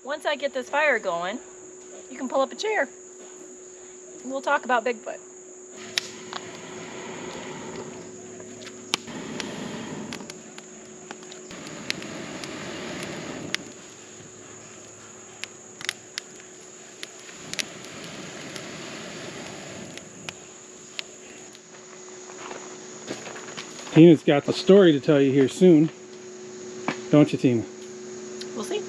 Once I get this fire going, you can pull up a chair. We'll talk about Bigfoot. Tina's got a story to tell you here soon. Don't you, Tina? We'll see.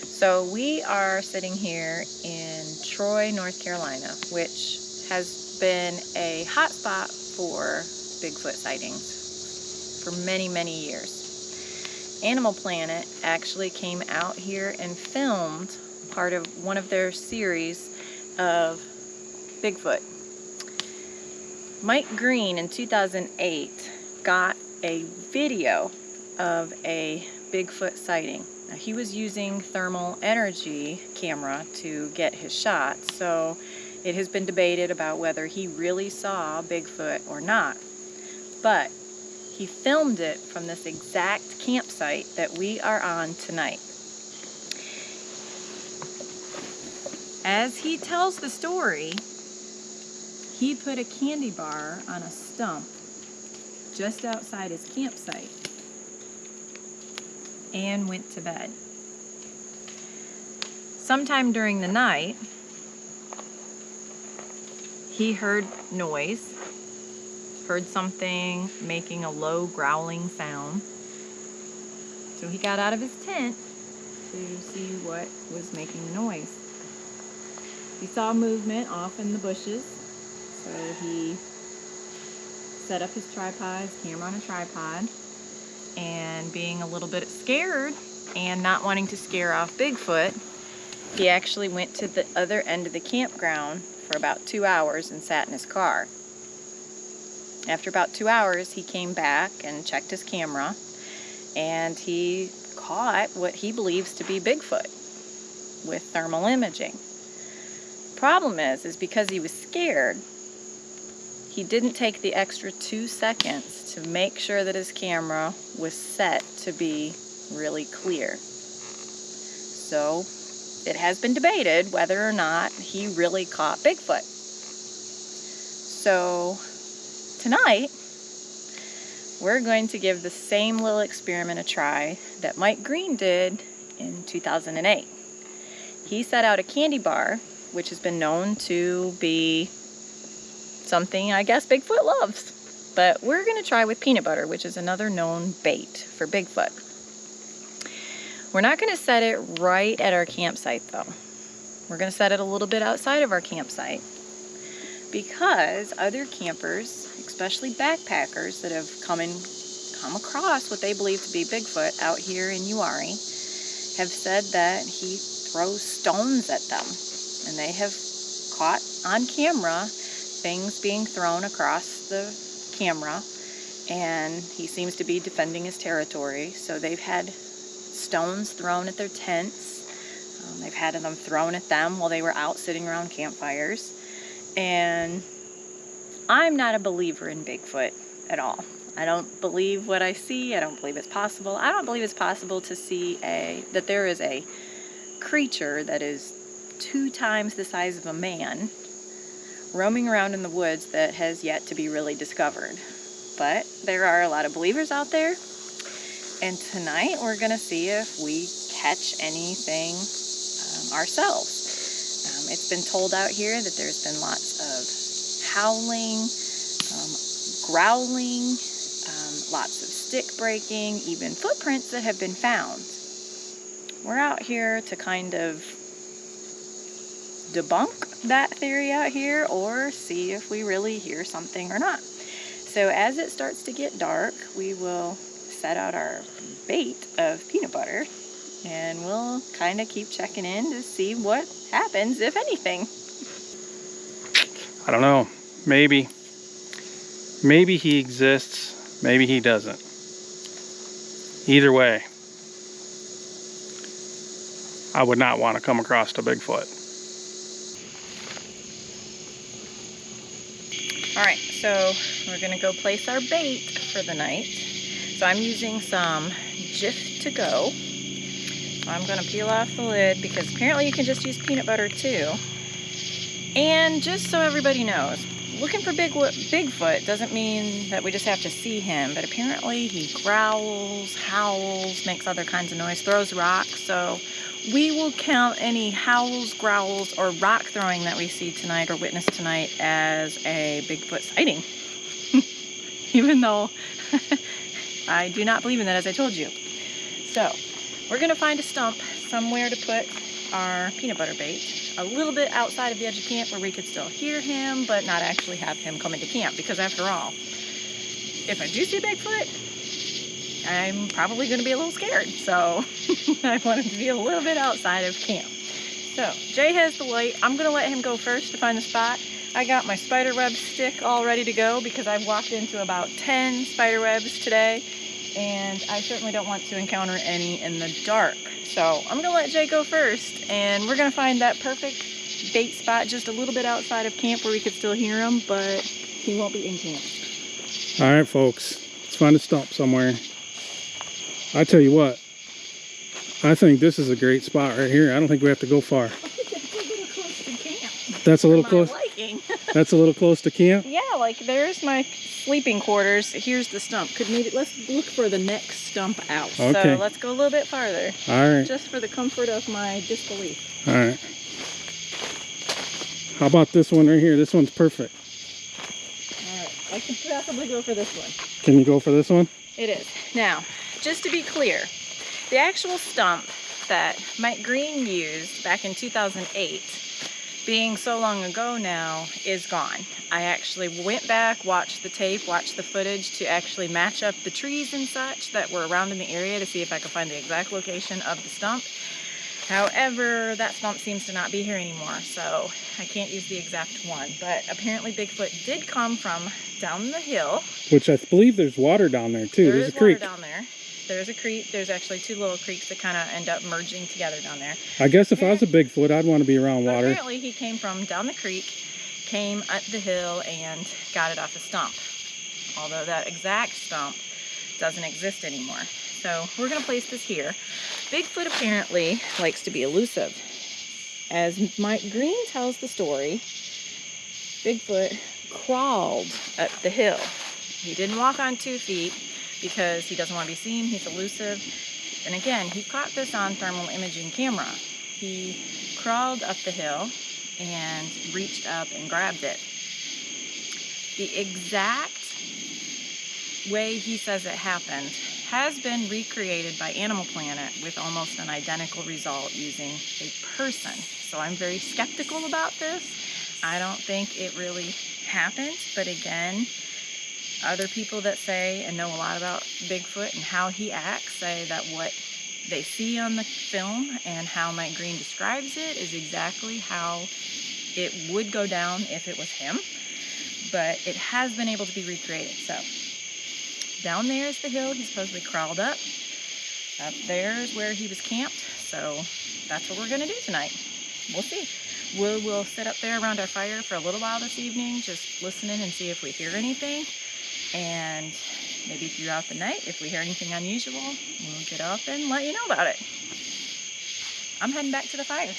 So we are sitting here in Troy, North Carolina, which has been a hotspot for Bigfoot sightings for many, many years. Animal Planet actually came out here and filmed part of one of their series of Bigfoot. Mike Green in 2008 got a video of a Bigfoot sighting. Now, he was using thermal energy camera to get his shot, so it has been debated about whether he really saw Bigfoot or not. But he filmed it from this exact campsite that we are on tonight. As he tells the story, he put a candy bar on a stump just outside his campsite and went to bed. Sometime during the night, he heard noise, heard something making a low growling sound. So he got out of his tent to see what was making the noise. He saw movement off in the bushes, so he set up his tripod, his camera on a tripod, and being a little bit scared and not wanting to scare off Bigfoot, he actually went to the other end of the campground for about 2 hours and sat in his car. After about 2 hours, he came back and checked his camera, and he caught what he believes to be Bigfoot with thermal imaging. Problem is because he was scared, he didn't take the extra 2 seconds to make sure that his camera was set to be really clear. So it has been debated whether or not he really caught Bigfoot. So tonight, we're going to give the same little experiment a try that Mike Green did in 2008. He set out a candy bar, which has been known to be something I guess Bigfoot loves. But we're going to try with peanut butter, which is another known bait for Bigfoot. We're not going to set it right at our campsite though. We're going to set it a little bit outside of our campsite because other campers, especially backpackers that have come across what they believe to be Bigfoot out here in Uwharrie, have said that he throws stones at them, and they have caught on camera things being thrown across the camera, and he seems to be defending his territory. So they've had stones thrown at their tents. They've had them thrown at them while they were out sitting around campfires. And I'm not a believer in Bigfoot at all. I don't believe what I see. I don't believe it's possible. I don't believe it's possible to see that there is a creature that is 2 times the size of a man roaming around in the woods that has yet to be really discovered. But there are a lot of believers out there, and tonight we're going to see if we catch anything ourselves. It's been told out here that there's been lots of howling, growling, lots of stick breaking, even footprints that have been found. We're out here to kind of debunk that theory out here, or see if we really hear something or not. So as it starts to get dark, we will set out our bait of peanut butter, and we'll kind of keep checking in to see what happens, if anything. I don't know. Maybe he exists, maybe he doesn't. Either way, I would not want to come across a Bigfoot. All right, so we're gonna go place our bait for the night. So I'm using some Jif to go. I'm gonna peel off the lid because apparently you can just use peanut butter too. And just so everybody knows, looking for Bigfoot doesn't mean that we just have to see him, but apparently he growls, howls, makes other kinds of noise, throws rocks. So we will count any howls, growls, or rock throwing that we see tonight or witness tonight as a Bigfoot sighting. Even though I do not believe in that, as I told you. So we're gonna find a stump somewhere to put our peanut butter bait, a little bit outside of the edge of camp where we could still hear him, but not actually have him come into camp, because after all, if I do see Bigfoot, I'm probably gonna be a little scared. So I want him to be a little bit outside of camp. So Jay has the light. I'm gonna let him go first to find the spot. I got my spider web stick all ready to go because I've walked into about 10 spider webs today, and I certainly don't want to encounter any in the dark. So I'm gonna let Jay go first, and we're gonna find that perfect bait spot just a little bit outside of camp where we could still hear him, but he won't be in camp. All right, folks, let's find a stump somewhere. I tell you what, I think this is a great spot right here. I don't think we have to go far. That's a little close to camp. That's a little close. Liking. That's a little close to camp. Yeah, like there's my sleeping quarters. Here's the stump. Let's look for the next stump out. Okay. So let's go a little bit farther. All right. Just for the comfort of my disbelief. All right. How about this one right here? This one's perfect. All right. I could possibly go for this one. Can you go for this one? It is. Now, just to be clear, the actual stump that Mike Green used back in 2008, being so long ago now, is gone. I actually went back, watched the tape, watched the footage to actually match up the trees and such that were around in the area to see if I could find the exact location of the stump. However, that stump seems to not be here anymore, so I can't use the exact one. But apparently Bigfoot did come from down the hill. Which I believe there's water down there too. There's a creek. Water down there. There's a creek. There's actually two little creeks that kind of end up merging together down there. I guess if I was a Bigfoot, I'd want to be around water. Apparently he came from down the creek, came up the hill, and got it off a stump. Although that exact stump doesn't exist anymore. So we're going to place this here. Bigfoot apparently likes to be elusive. As Mike Green tells the story, Bigfoot crawled up the hill. He didn't walk on 2 feet because he doesn't want to be seen. He's elusive. And again, he caught this on thermal imaging camera. He crawled up the hill and reached up and grabbed it. The exact way he says it happened has been recreated by Animal Planet with almost an identical result using a person. So I'm very skeptical about this. I don't think it really happened, but again, other people that say and know a lot about Bigfoot and how he acts say that what they see on the film and how Mike Green describes it is exactly how it would go down if it was him, but it has been able to be recreated. So down there is the hill he supposedly crawled up. Up there is where he was camped. So that's what we're going to do tonight. We'll see. We'll sit up there around our fire for a little while this evening, just listening and see if we hear anything. And maybe throughout the night, if we hear anything unusual, we'll get up and let you know about it. I'm heading back to the fire.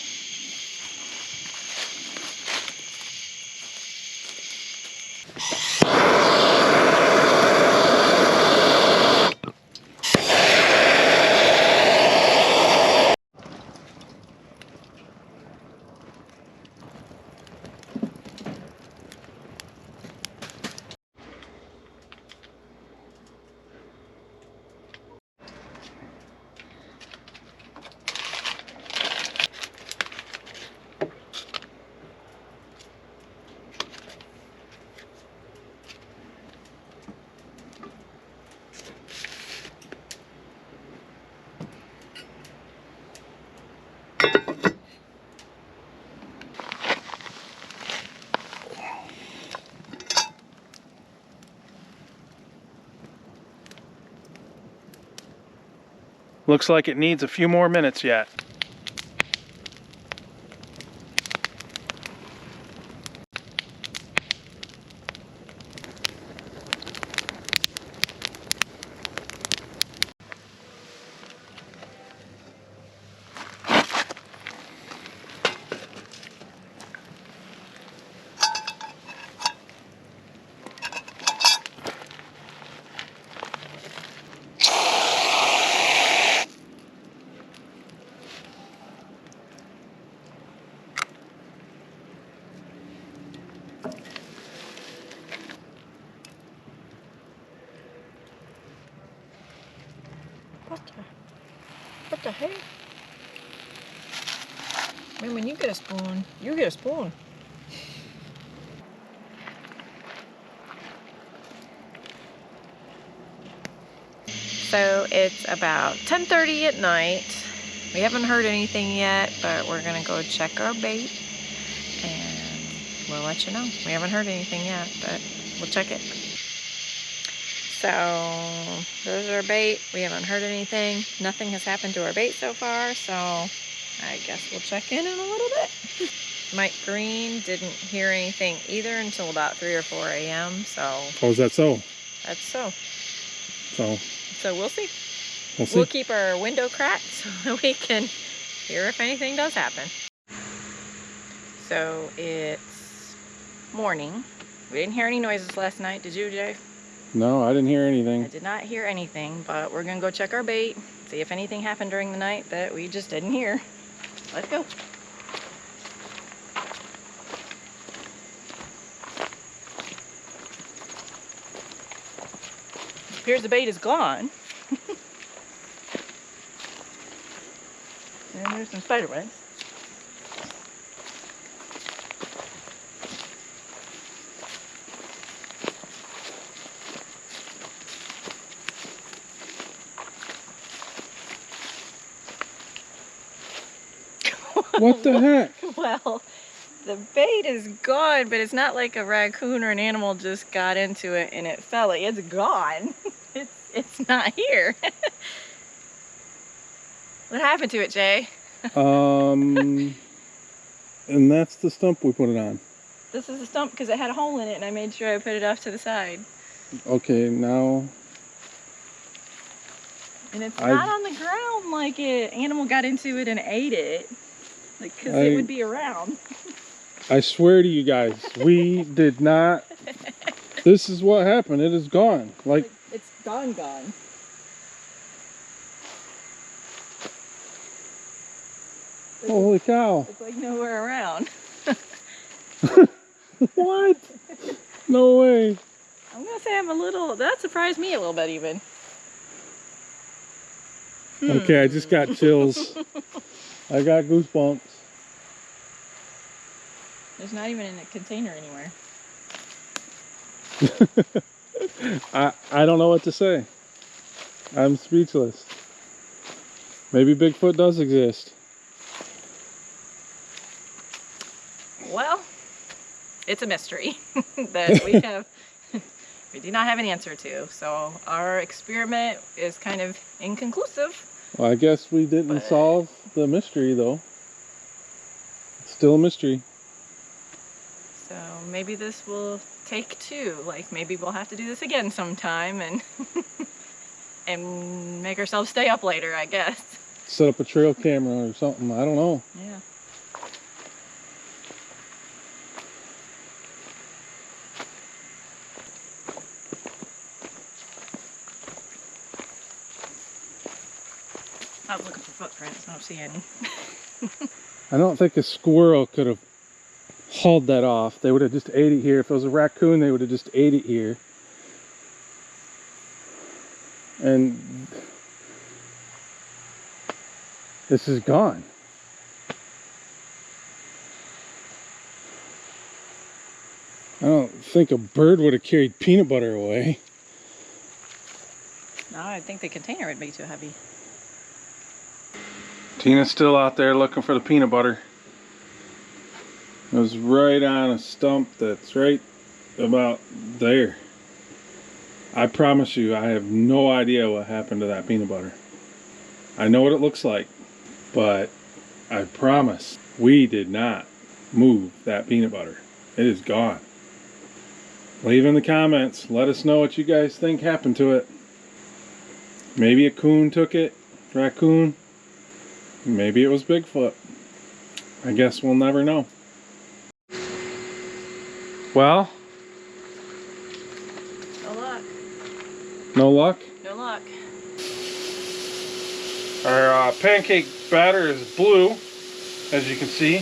Looks like it needs a few more minutes yet. What the heck? I mean, when you get a spoon, you get a spoon. So it's about 10:30 at night. We haven't heard anything yet, but we're gonna go check our bait and we'll let you know. We haven't heard anything yet, but we'll check it. So there's our bait. We haven't heard anything. Nothing has happened to our bait so far, so I guess we'll check in a little bit. Mike Green didn't hear anything either until about 3 or 4 a.m. So. Oh, is that so? That's so. So we'll see. We'll keep our window cracked so we can hear if anything does happen. So it's morning. We didn't hear any noises last night. Did you, Jay? No, I didn't hear anything. I did not hear anything, but we're gonna go check our bait, see if anything happened during the night that we just didn't hear. Let's go. It appears the bait is gone. And there's some spider webs. What the heck? Well, the bait is gone, but it's not like a raccoon or an animal just got into it and it fell. It's gone. It's not here. What happened to it, Jay? And that's the stump we put it on. This is the stump because it had a hole in it and I made sure I put it off to the side. Okay, now. And it's not on the ground like an animal got into it and ate it. Like, because it would be around. I swear to you guys, we did not. This is what happened. It is gone. Like it's gone. Holy cow. It's like nowhere around. What? No way. I'm gonna say that surprised me a little bit even. Okay, I just got chills. I got goosebumps. There's not even in a container anywhere. I don't know what to say. I'm speechless. Maybe Bigfoot does exist. Well, it's a mystery that we do not have an answer to. So our experiment is kind of inconclusive. Well, I guess we didn't solve the mystery though. It's still a mystery. So maybe this will take 2. Like maybe we'll have to do this again sometime and and make ourselves stay up later, I guess. Set up a trail camera or something. I don't know. Yeah. I was looking for footprints, I don't see any. I don't think a squirrel could have hauled that off. They would have just ate it here. If it was a raccoon, they would have just ate it here. And this is gone. I don't think a bird would have carried peanut butter away. No, I think the container would be too heavy. Tina's still out there looking for the peanut butter. It was right on a stump that's right about there. I promise you, I have no idea what happened to that peanut butter. I know what it looks like, but I promise we did not move that peanut butter. It is gone. Leave in the comments. Let us know what you guys think happened to it. Maybe a coon took it, raccoon. Maybe it was Bigfoot. I guess we'll never know. Well? No luck. No luck? No luck. Our pancake batter is blue, as you can see.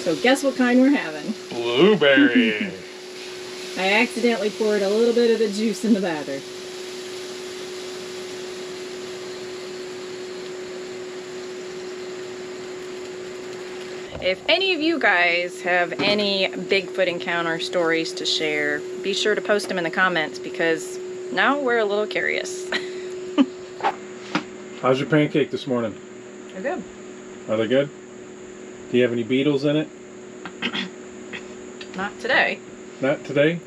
So guess what kind we're having? Blueberry. I accidentally poured a little bit of the juice in the batter. If any of you guys have any Bigfoot encounter stories to share, be sure to post them in the comments because now we're a little curious. How's your pancake this morning? They're good. Are they good? Do you have any beetles in it? Not today. Not today?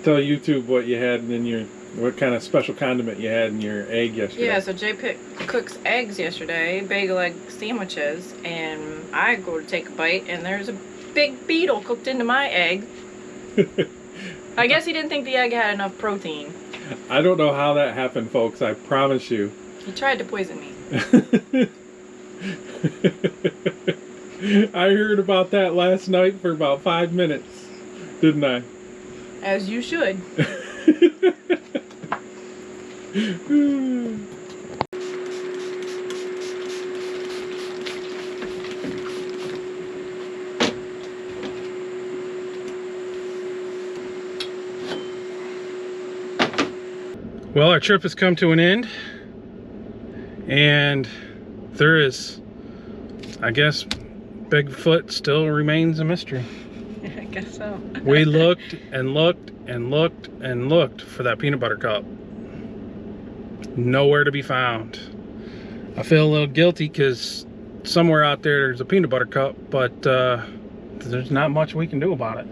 Tell YouTube what you had in your, what kind of special condiment you had in your egg yesterday. Yeah, so Jay cooks eggs yesterday, bagel egg sandwiches, and I go to take a bite, and there's a big beetle cooked into my egg. I guess he didn't think the egg had enough protein. I don't know how that happened, folks. I promise you. He tried to poison me. I heard about that last night for about 5 minutes, didn't I? As you should. Well, our trip has come to an end, and there is, I guess, Bigfoot still remains a mystery. I guess so. We looked and looked and looked and looked for that peanut butter cup. Nowhere to be found. I feel a little guilty because somewhere out there there's a peanut butter cup, but there's not much we can do about it.